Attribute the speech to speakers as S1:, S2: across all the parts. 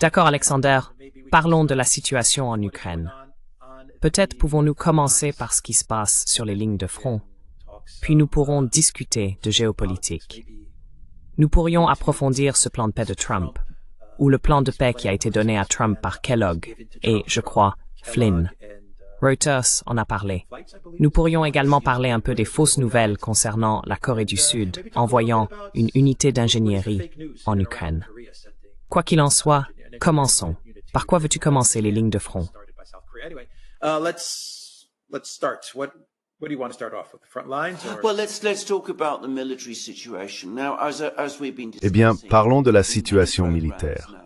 S1: D'accord, Alexander. Parlons de la situation en Ukraine. Peut-être pouvons-nous commencer par ce qui se passe sur les lignes de front, puis nous pourrons discuter de géopolitique. Nous pourrions approfondir ce plan de paix de Trump, ou le plan de paix qui a été donné à Trump par Kellogg et, je crois, Flynn. Reuters en a parlé. Nous pourrions également parler un peu des fausses nouvelles concernant la Corée du Sud, envoyant une unité d'ingénierie en Ukraine. Quoi qu'il en soit, commençons. Par quoi veux-tu commencer les lignes de front?
S2: Let's start. What do you want to start off with? The front lines?
S3: Well, let's talk about the military situation now. As we've been discussing.
S4: Eh bien, parlons de la situation militaire.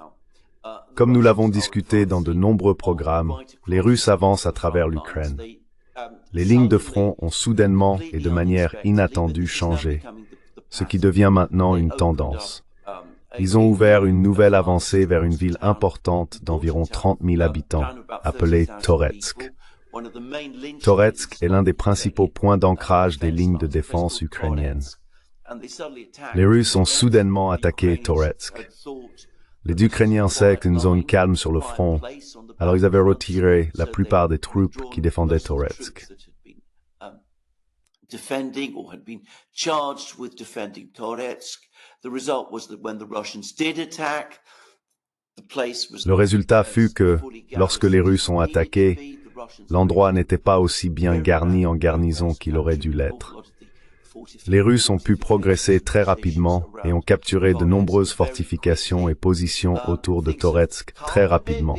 S4: Comme nous l'avons discuté dans de nombreux programmes, les Russes avancent à travers l'Ukraine. Les lignes de front ont soudainement et de manière inattendue changé, ce qui devient maintenant une tendance. Ils ont ouvert une nouvelle avancée vers une ville importante d'environ 30 000 habitants, appelée Toretsk. Toretsk est l'un des principaux points d'ancrage des lignes de défense ukrainiennes. Les Russes ont soudainement attaqué Toretsk. Les Ukrainiens savaient qu'une zone calme sur le front, alors ils avaient retiré la plupart des troupes qui défendaient Toretsk.
S3: Defending or had been charged with defending Toretsk. The result was that when the Russians did attack, the place was.
S4: Le résultat fut que, lorsque les Russes ont attaqué, l'endroit n'était pas aussi bien garni en garnison qu'il aurait dû l'être. Les Russes ont pu progresser très rapidement et ont capturé de nombreuses fortifications et positions autour de Toretsk très rapidement.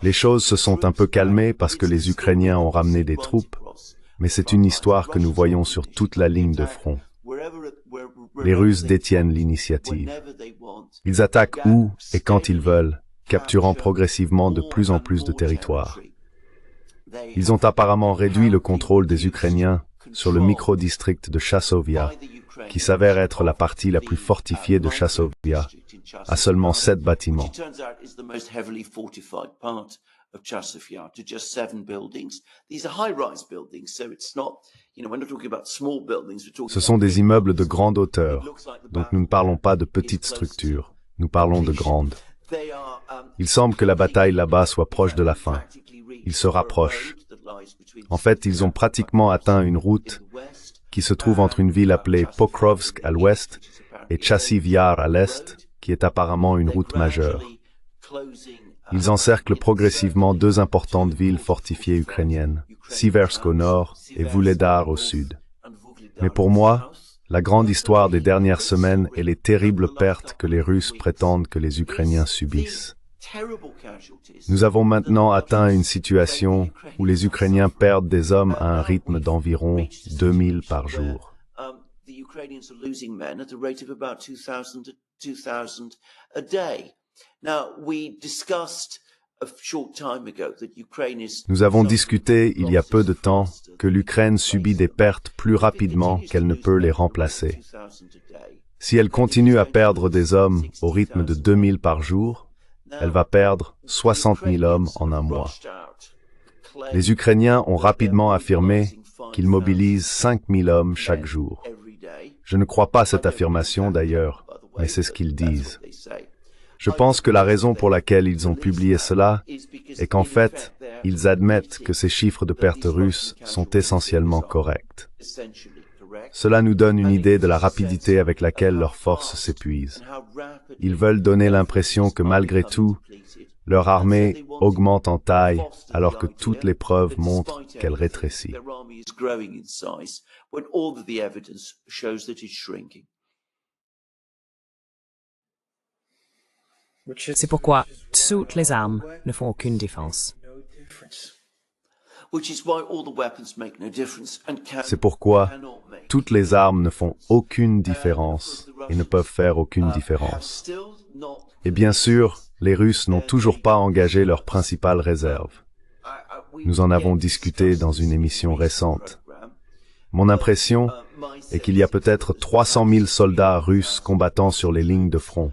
S4: Les choses se sont un peu calmées parce que les Ukrainiens ont ramené des troupes, mais c'est une histoire que nous voyons sur toute la ligne de front. Les Russes détiennent l'initiative. Ils attaquent où et quand ils veulent, capturant progressivement de plus en plus de territoires. Ils ont apparemment réduit le contrôle des Ukrainiens sur le micro-district de Chassovia, qui s'avère être la partie la plus fortifiée de Chassovia, à seulement 7 bâtiments.
S3: Of Chassovia to just 7 buildings. These are high-rise buildings, so it's not, we're not talking about small buildings.
S4: Ce sont des immeubles de grande hauteur, donc nous ne parlons pas de petites structures, nous parlons de grandes. Il semble que la bataille là-bas soit proche de la fin. Ils se rapprochent. En fait, ils ont pratiquement atteint une route qui se trouve entre une ville appelée Pokrovsk à l'ouest et Chassiv Yar à l'est, qui est apparemment une route majeure. Ils encerclent progressivement 2 importantes villes fortifiées ukrainiennes, Siversk au nord et Vuhledar au sud. Mais pour moi, la grande histoire des dernières semaines est les terribles pertes que les Russes prétendent que les Ukrainiens subissent. Nous avons maintenant atteint une situation où les Ukrainiens perdent des hommes à un rythme d'environ 2000 par jour. Nous avons discuté il y a peu de temps que l'Ukraine subit des pertes plus rapidement qu'elle ne peut les remplacer. Si elle continue à perdre des hommes au rythme de 2000 par jour, elle va perdre 60 000 hommes en un mois. Les Ukrainiens ont rapidement affirmé qu'ils mobilisent 5 000 hommes chaque jour. Je ne crois pas cette affirmation d'ailleurs, mais c'est ce qu'ils disent. Je pense que la raison pour laquelle ils ont publié cela est qu'en fait, ils admettent que ces chiffres de pertes russes sont essentiellement corrects. Cela nous donne une idée de la rapidité avec laquelle leurs forces s'épuisent. Ils veulent donner l'impression que malgré tout, leur armée augmente en taille alors que toutes les preuves montrent qu'elle rétrécit.
S1: C'est pourquoi toutes les armes ne font aucune différence.
S4: C'est pourquoi toutes les armes ne font aucune différence et ne peuvent faire aucune différence. Et bien sûr, les Russes n'ont toujours pas engagé leur principale réserve. Nous en avons discuté dans une émission récente. Mon impression est qu'il y a peut-être 300 000 soldats russes combattant sur les lignes de front.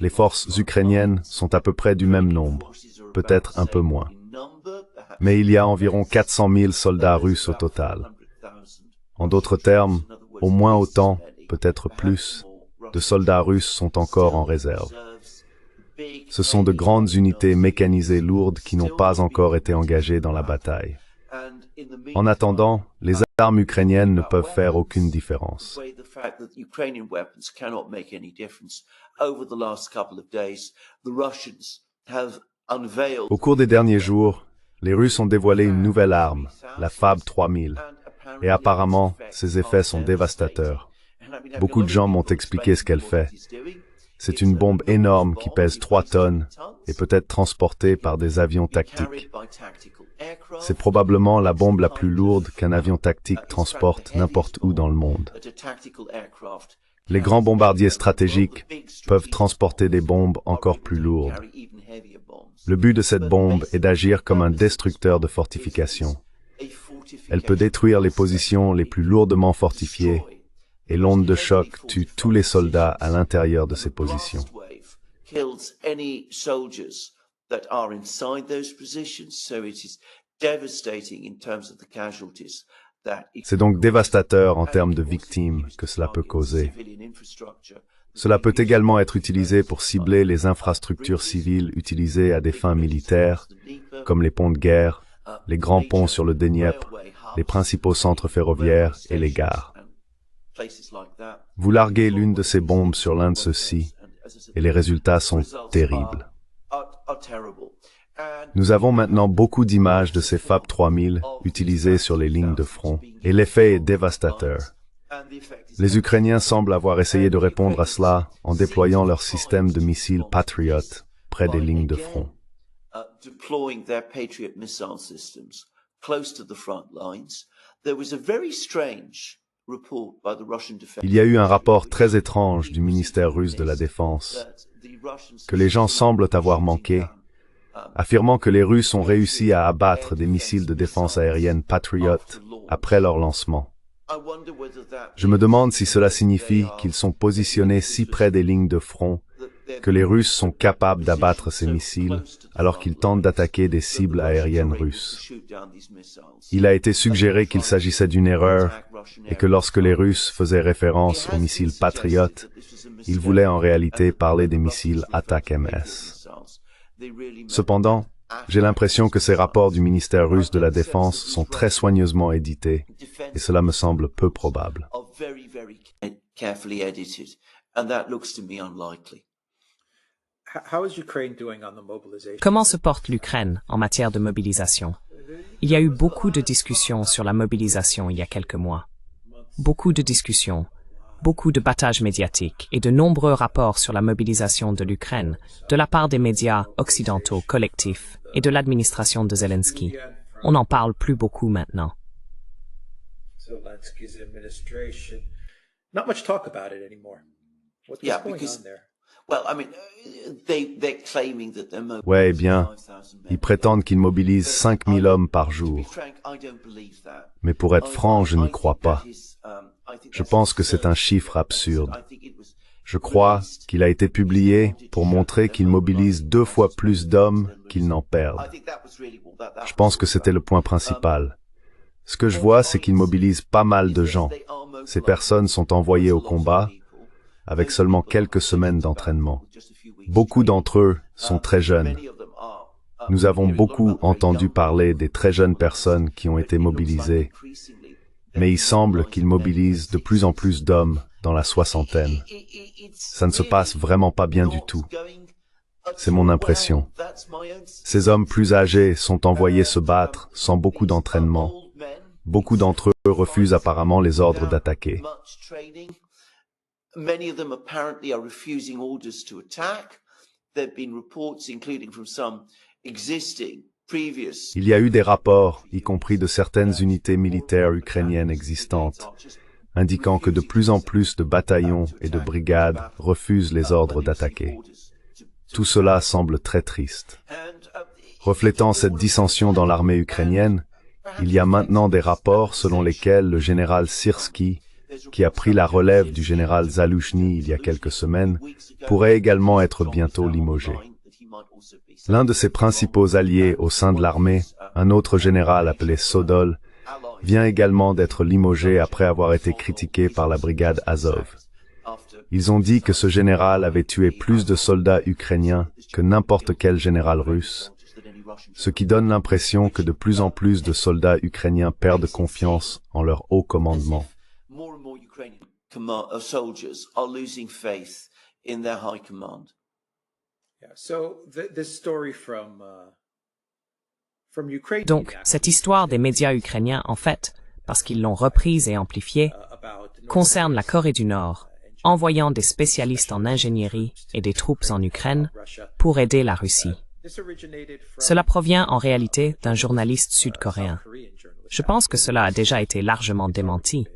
S4: Les forces ukrainiennes sont à peu près du même nombre, peut-être un peu moins. Mais il y a environ 400 000 soldats russes au total. En d'autres termes, au moins autant peut-être plus, de soldats russes sont encore en réserve. Ce sont de grandes unités mécanisées lourdes qui n'ont pas encore été engagées dans la bataille. En attendant, les armes ukrainiennes ne peuvent faire aucune différence. Au cours des derniers jours, les Russes ont dévoilé une nouvelle arme, la Fab 3000, et apparemment, ses effets sont dévastateurs. Beaucoup de gens m'ont expliqué ce qu'elle fait. C'est une bombe énorme qui pèse 3 tonnes et peut être transportée par des avions tactiques. C'est probablement la bombe la plus lourde qu'un avion tactique transporte n'importe où dans le monde. Les grands bombardiers stratégiques peuvent transporter des bombes encore plus lourdes. Le but de cette bombe est d'agir comme un destructeur de fortifications. Elle peut détruire les positions les plus lourdement fortifiées et l'onde de choc tue tous les soldats à l'intérieur de ces positions. C'est donc dévastateur en termes de victimes que cela peut causer. Cela peut également être utilisé pour cibler les infrastructures civiles utilisées à des fins militaires, comme les ponts de guerre, les grands ponts sur le Dniepr, les principaux centres ferroviaires et les gares. Vous larguez l'une de ces bombes sur l'un de ceux-ci, et les résultats sont terribles. Nous avons maintenant beaucoup d'images de ces Fab 3000 utilisées sur les lignes de front, et l'effet est dévastateur. Les Ukrainiens semblent avoir essayé de répondre à cela en déployant leur système de missiles Patriot près des lignes de front. Il y a eu un rapport très étrange du ministère russe de la Défense, que les gens semblent avoir manqué, affirmant que les Russes ont réussi à abattre des missiles de défense aérienne Patriot après leur lancement. Je me demande si cela signifie qu'ils sont positionnés si près des lignes de front que les Russes sont capables d'abattre ces missiles alors qu'ils tentent d'attaquer des cibles aériennes russes. Il a été suggéré qu'il s'agissait d'une erreur et que lorsque les Russes faisaient référence aux missiles Patriot, ils voulaient en réalité parler des missiles Attack-MS. Cependant, j'ai l'impression que ces rapports du ministère russe de la Défense sont très soigneusement édités, et cela me semble peu probable.
S1: Comment se porte l'Ukraine en matière de mobilisation? Il y a eu beaucoup de discussions sur la mobilisation il y a quelques mois. Beaucoup de discussions, beaucoup de battages médiatiques et de nombreux rapports sur la mobilisation de l'Ukraine de la part des médias occidentaux collectifs et de l'administration de Zelensky. On n'en parle plus beaucoup maintenant.
S4: Ouais, bien, ils prétendent qu'ils mobilisent 5000 hommes par jour. Mais pour être franc, je n'y crois pas. Je pense que c'est un chiffre absurde. Je crois qu'il a été publié pour montrer qu'ils mobilisent 2 fois plus d'hommes qu'ils n'en perdent. Je pense que c'était le point principal. Ce que je vois, c'est qu'ils mobilisent pas mal de gens. Ces personnes sont envoyées au combat avec seulement quelques semaines d'entraînement. Beaucoup d'entre eux sont très jeunes. Nous avons beaucoup entendu parler des très jeunes personnes qui ont été mobilisées, mais il semble qu'ils mobilisent de plus en plus d'hommes dans la soixantaine. Ça ne se passe vraiment pas bien du tout. C'est mon impression. Ces hommes plus âgés sont envoyés se battre sans beaucoup d'entraînement. Beaucoup d'entre eux refusent apparemment les ordres d'attaquer.
S3: Many of them apparently are refusing orders to attack. There have been reports, including from some existing previous.
S4: Il y a eu des rapports, y compris de certaines unités militaires ukrainiennes existantes, indiquant que de plus en plus de bataillons et de brigades refusent les ordres d'attaquer. Tout cela semble très triste. Reflétant cette dissension dans l'armée ukrainienne, il y a maintenant des rapports selon lesquels le général Syrski, qui a pris la relève du général Zalushny il y a quelques semaines, pourrait également être bientôt limogé. L'un de ses principaux alliés au sein de l'armée, un autre général appelé Sodol, vient également d'être limogé après avoir été critiqué par la brigade Azov. Ils ont dit que ce général avait tué plus de soldats ukrainiens que n'importe quel général russe, ce qui donne l'impression que de plus en plus de soldats ukrainiens perdent confiance en leur haut commandement.
S1: Donc, cette histoire des médias ukrainiens, en fait, parce qu'ils l'ont reprise et amplifiée, concerne la Corée du Nord, envoyant des spécialistes en ingénierie et des troupes en Ukraine pour aider la Russie. Cela provient en réalité d'un journaliste sud-coréen. Je pense que cela a déjà été largement démenti.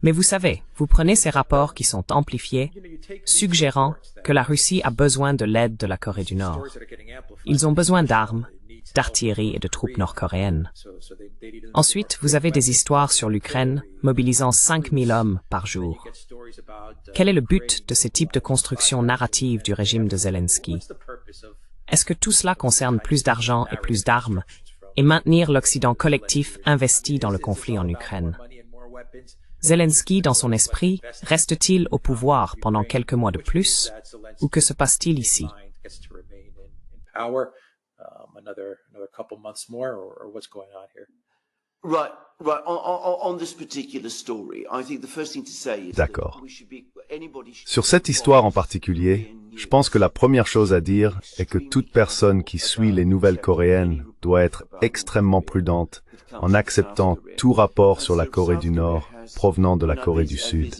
S1: Mais vous savez, vous prenez ces rapports qui sont amplifiés, suggérant que la Russie a besoin de l'aide de la Corée du Nord. Ils ont besoin d'armes, d'artillerie et de troupes nord-coréennes. Ensuite, vous avez des histoires sur l'Ukraine mobilisant 5000 hommes par jour. Quel est le but de ces types de construction narrative du régime de Zelensky? Est-ce que tout cela concerne plus d'argent et plus d'armes et maintenir l'Occident collectif investi dans le conflit en Ukraine? Zelensky, dans son esprit, reste-t-il au pouvoir pendant quelques mois de plus, ou que se passe-t-il ici?
S4: D'accord. Sur cette histoire en particulier, je pense que la première chose à dire est que toute personne qui suit les nouvelles coréennes doit être extrêmement prudente en acceptant tout rapport sur la Corée du Nord provenant de la Corée du Sud.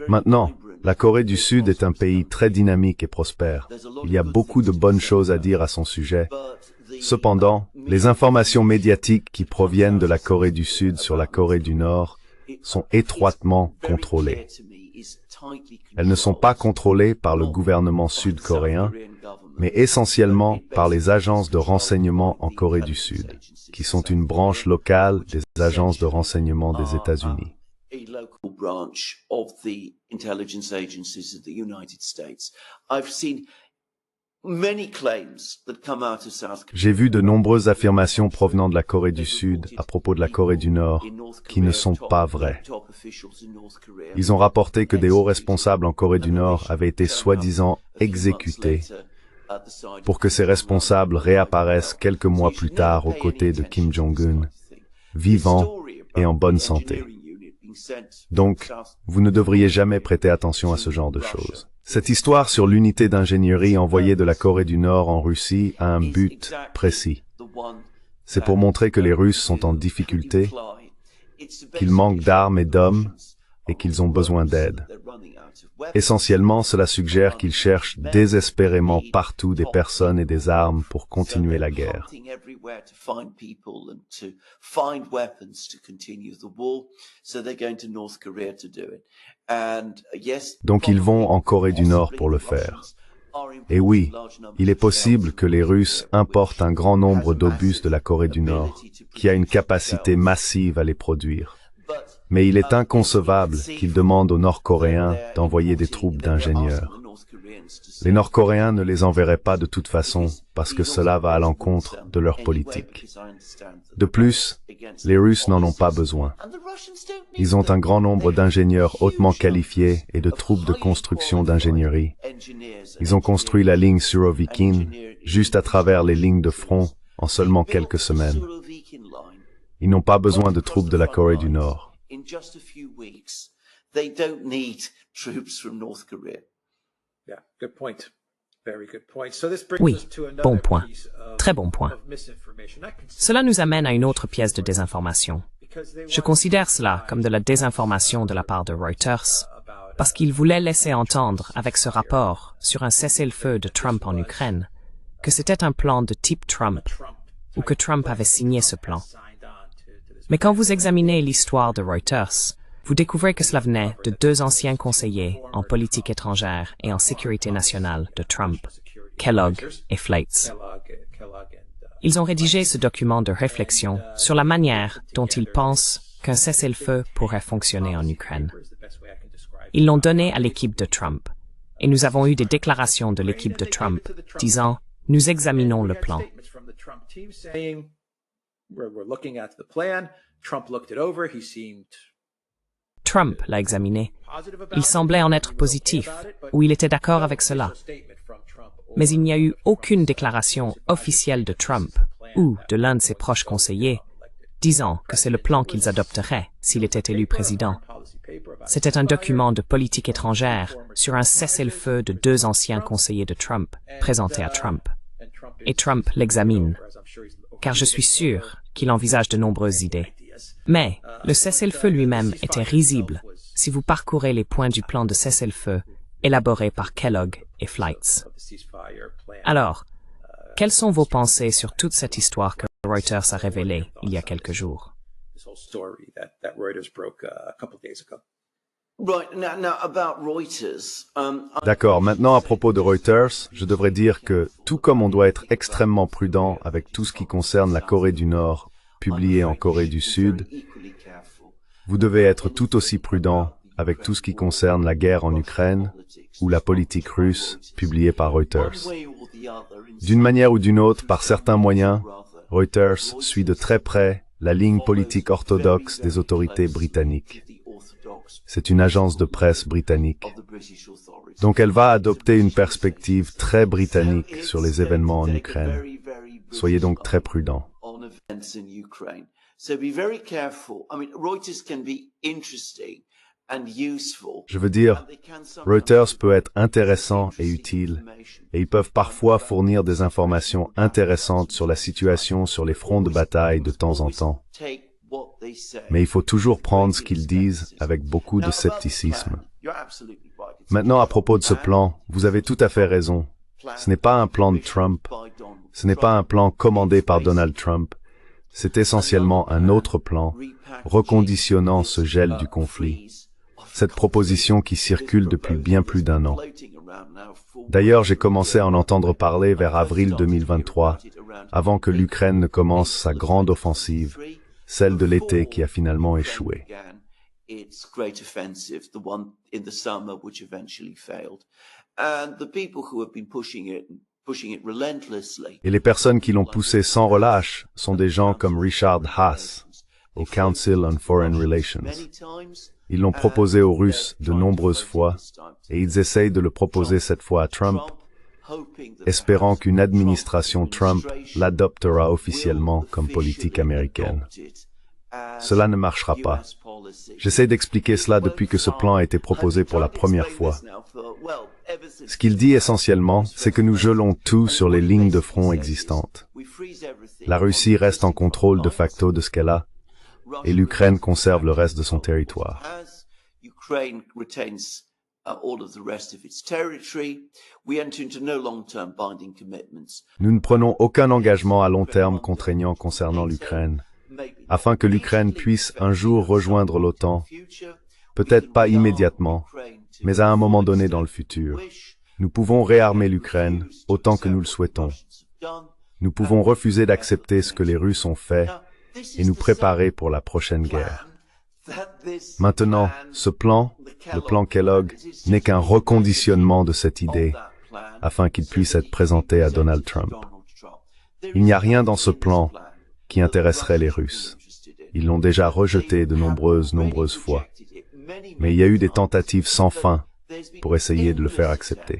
S4: Maintenant, la Corée du Sud est un pays très dynamique et prospère. Il y a beaucoup de bonnes choses à dire à son sujet. Cependant, les informations médiatiques qui proviennent de la Corée du Sud sur la Corée du Nord sont étroitement contrôlées. Elles ne sont pas contrôlées par le gouvernement sud-coréen, mais essentiellement par les agences de renseignement en Corée du Sud, qui sont une branche locale des agences de renseignement des États-Unis. J'ai vu de nombreuses affirmations provenant de la Corée du Sud à propos de la Corée du Nord qui ne sont pas vraies. Ils ont rapporté que des hauts responsables en Corée du Nord avaient été soi-disant exécutés pour que ces responsables réapparaissent quelques mois plus tard aux côtés de Kim Jong-un, vivants et en bonne santé. Donc, vous ne devriez jamais prêter attention à ce genre de choses. Cette histoire sur l'unité d'ingénierie envoyée de la Corée du Nord en Russie a un but précis. C'est pour montrer que les Russes sont en difficulté, qu'ils manquent d'armes et d'hommes, et qu'ils ont besoin d'aide. Essentiellement, cela suggère qu'ils cherchent désespérément partout des personnes et des armes pour continuer la guerre. Donc ils vont en Corée du Nord pour le faire. Et oui, il est possible que les Russes importent un grand nombre d'obus de la Corée du Nord, qui a une capacité massive à les produire. Mais il est inconcevable qu'ils demandent aux Nord-Coréens d'envoyer des troupes d'ingénieurs. Les Nord-Coréens ne les enverraient pas de toute façon parce que cela va à l'encontre de leur politique. De plus, les Russes n'en ont pas besoin. Ils ont un grand nombre d'ingénieurs hautement qualifiés et de troupes de construction d'ingénierie. Ils ont construit la ligne Surovikin juste à travers les lignes de front en seulement quelques semaines. Ils n'ont pas besoin de troupes de la Corée du Nord.
S3: In just a few weeks, they don't need troops from North Korea.
S2: Yeah, good point. Very good point. So this brings
S1: Oui,
S2: us to another
S1: bon point.
S2: piece
S1: Très bon point.
S2: of misinformation.
S1: Cela nous amène à une autre pièce de désinformation. Je considère cela comme de la désinformation de la part de Reuters, parce qu'ils voulaient laisser entendre avec ce rapport sur un cessez-le-feu de Trump en Ukraine que c'était un plan de type Trump, ou que Trump avait signé ce plan. Mais quand vous examinez l'histoire de Reuters, vous découvrez que cela venait de deux anciens conseillers en politique étrangère et en sécurité nationale de Trump, Kellogg et Flates. Ils ont rédigé ce document de réflexion sur la manière dont ils pensent qu'un cessez-le-feu pourrait fonctionner en Ukraine. Ils l'ont donné à l'équipe de Trump, et nous avons eu des déclarations de l'équipe de Trump disant « Nous examinons le plan ».
S2: we're looking at the plan. Trump looked it over. He seemed
S1: Trump l'a examiné.
S2: positive about
S1: Il
S2: it.
S1: semblait en être
S2: He was okay
S1: positif,
S2: about it, but
S1: ou il était d'accord
S2: no
S1: avec cela.
S2: official statement from Trump or
S1: Mais il n'y a eu
S2: from
S1: aucune
S2: Trump's
S1: déclaration
S2: advisors
S1: officielle de
S2: that this
S1: Trump
S2: plan
S1: ou
S2: that
S1: de l'un de
S2: was
S1: ses proches
S2: so
S1: conseillers
S2: elected
S1: disant que c'est le plan
S2: president.
S1: qu'ils adopteraient s'il était élu président.
S2: Policy paper about
S1: C'était un
S2: ceasefire.
S1: document de politique étrangère sur un cessez-le-feu de 2 anciens conseillers de Trump présenté à Trump.
S2: And Trump
S1: Et
S2: is
S1: Trump l'examine,
S2: over, as I'm sure he's
S1: car je suis
S2: looking over
S1: sûr qu'il envisage de nombreuses idées.
S2: ideas.
S1: Mais le cessez-le-feu lui-même était risible si vous parcourez les points du plan de cessez-le-feu élaboré par Kellogg et Flights.
S2: Of the ceasefire plan.
S1: Alors, quelles sont vos pensées sur toute cette histoire que Reuters a révélée il y a quelques jours?
S2: This whole story that Reuters broke a couple days ago.
S3: Right, now about Reuters.
S4: D'accord, maintenant à propos de Reuters, je devrais dire que, tout comme on doit être extrêmement prudent avec tout ce qui concerne la Corée du Nord, publié en Corée du Sud, vous devez être tout aussi prudent avec tout ce qui concerne la guerre en Ukraine ou la politique russe, publiée par Reuters. D'une manière ou d'une autre, par certains moyens, Reuters suit de très près la ligne politique orthodoxe des autorités britanniques. C'est une agence de presse britannique. Donc elle va adopter une perspective très britannique sur les événements en Ukraine. Soyez donc très prudents.
S3: On events in Ukraine. So be very careful. I mean, Reuters can be interesting and useful.
S4: Je veux dire, Reuters peut être intéressant et utile, et ils peuvent parfois fournir des informations intéressantes sur la situation sur les fronts de bataille de temps en temps. Mais il faut toujours prendre ce qu'ils disent avec beaucoup de scepticisme. Maintenant, à propos de ce plan, vous avez tout à fait raison. Ce n'est pas un plan de Trump. Ce n'est pas un plan commandé par Donald Trump. C'est essentiellement un autre plan, reconditionnant ce gel du conflit. Cette proposition qui circule depuis bien plus d'un an. D'ailleurs, j'ai commencé à en entendre parler vers avril 2023, avant que l'Ukraine ne commence sa grande offensive, celle de l'été qui a finalement échoué.
S3: Its great offensive, the one in the summer which eventually failed. And the people who have been pushing it relentlessly.
S4: Et les personnes qui l'ont poussé sans relâche sont des gens comme Richard Haass, au Council on Foreign Relations. Ils l'ont proposé aux Russes de nombreuses fois, et ils essayent de le proposer cette fois à Trump, espérant qu'une administration Trump l'adoptera officiellement comme politique américaine. Cela ne marchera pas. J'essaie d'expliquer cela depuis que ce plan a été proposé pour la première fois. Ce qu'il dit essentiellement, c'est que nous gelons tout sur les lignes de front existantes. La Russie reste en contrôle de facto de ce qu'elle a, et l'Ukraine conserve le reste de son territoire. Nous ne prenons aucun engagement à long terme contraignant concernant l'Ukraine, afin que l'Ukraine puisse un jour rejoindre l'OTAN, peut-être pas immédiatement, mais à un moment donné dans le futur. Nous pouvons réarmer l'Ukraine autant que nous le souhaitons. Nous pouvons refuser d'accepter ce que les Russes ont fait et nous préparer pour la prochaine guerre. Maintenant, ce plan, le plan Kellogg, n'est qu'un reconditionnement de cette idée, afin qu'il puisse être présenté à Donald Trump. Il n'y a rien dans ce plan qui intéresserait les Russes. Ils l'ont déjà rejeté de nombreuses fois. Mais il y a eu des tentatives sans fin pour essayer de le faire accepter.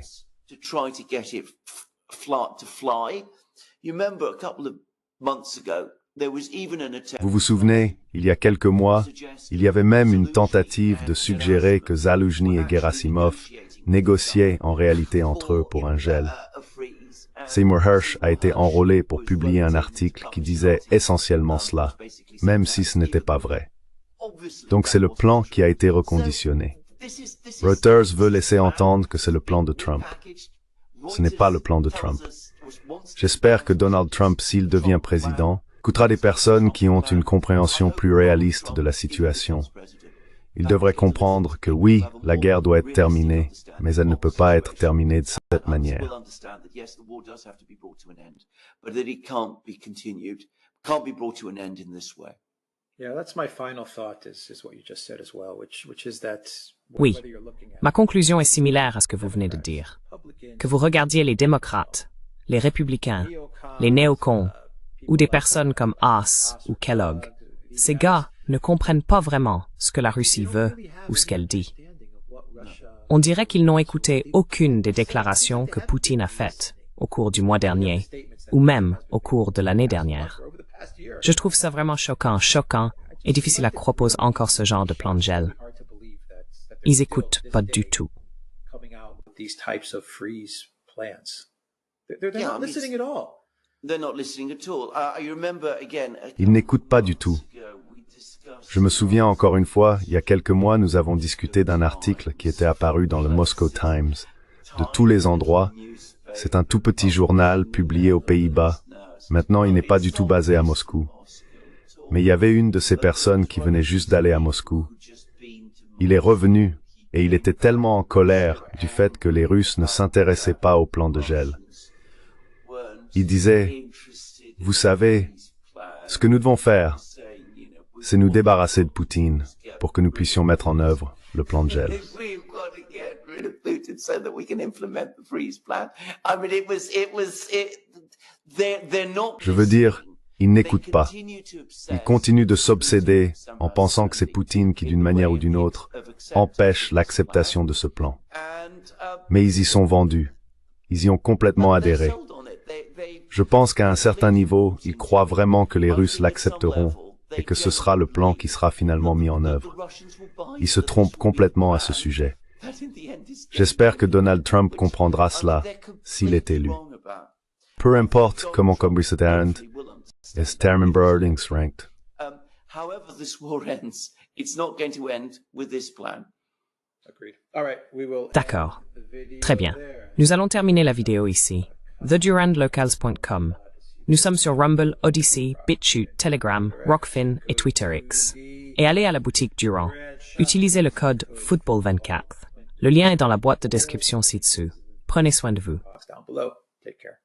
S4: Vous vous souvenez, il y a quelques mois, il y avait même une tentative de suggérer que Zaloujny et Gerasimov négociaient en réalité entre eux pour un gel. Seymour Hersh a été enrôlé pour publier un article qui disait essentiellement cela, même si ce n'était pas vrai. Donc c'est le plan qui a été reconditionné. Reuters veut laisser entendre que c'est le plan de Trump. Ce n'est pas le plan de Trump. J'espère que Donald Trump, s'il devient président, écoutera des personnes qui ont une compréhension plus réaliste de la situation. Il devrait comprendre que oui, la guerre doit être terminée, mais elle ne peut pas être terminée de cette manière.
S1: Oui, ma conclusion est similaire à ce que vous venez de dire. Que vous regardiez les démocrates, les républicains, les néocons, ou des personnes comme Haas ou Kellogg. Ces gars ne comprennent pas vraiment ce que la Russie veut ou ce qu'elle dit. On dirait qu'ils n'ont écouté aucune des déclarations que Poutine a faites au cours du mois dernier, ou même au cours de l'année dernière. Je trouve ça vraiment choquant et difficile à croire pose encore ce genre de plan de gel. Ils écoutent pas du tout.
S4: Ils n'écoutent pas du tout. Je me souviens encore une fois, il y a quelques mois, nous avons discuté d'un article qui était apparu dans le Moscow Times. De tous les endroits, c'est un tout petit journal publié aux Pays-Bas. Maintenant, il n'est pas du tout basé à Moscou. Mais il y avait une de ces personnes qui venait juste d'aller à Moscou. Il est revenu et il était tellement en colère du fait que les Russes ne s'intéressaient pas au plan de gel. Il disait, « Vous savez, ce que nous devons faire, c'est nous débarrasser de Poutine pour que nous puissions mettre en œuvre le plan de gel. » Je veux dire, ils n'écoutent pas. Ils continuent de s'obséder en pensant que c'est Poutine qui, d'une manière ou d'une autre, empêche l'acceptation de ce plan. Mais ils y sont vendus. Ils y ont complètement adhéré. Je pense qu'à un certain niveau, ils croient vraiment que les Russes l'accepteront et que ce sera le plan qui sera finalement mis en œuvre. Ils se trompent complètement à ce sujet. J'espère que Donald Trump comprendra cela s'il est élu. Peu importe comment Comrie se termine, es termen Berdings ranked.
S1: D'accord. Très bien. Nous allons terminer la vidéo ici. TheDurandLocals.com. Nous sommes sur Rumble, Odyssey, BitChute, Telegram, Rockfin et TwitterX. Et allez à la boutique Durand. Utilisez le code Football24. Le lien est dans la boîte de description ci-dessous. Prenez soin de vous.
S2: Take care.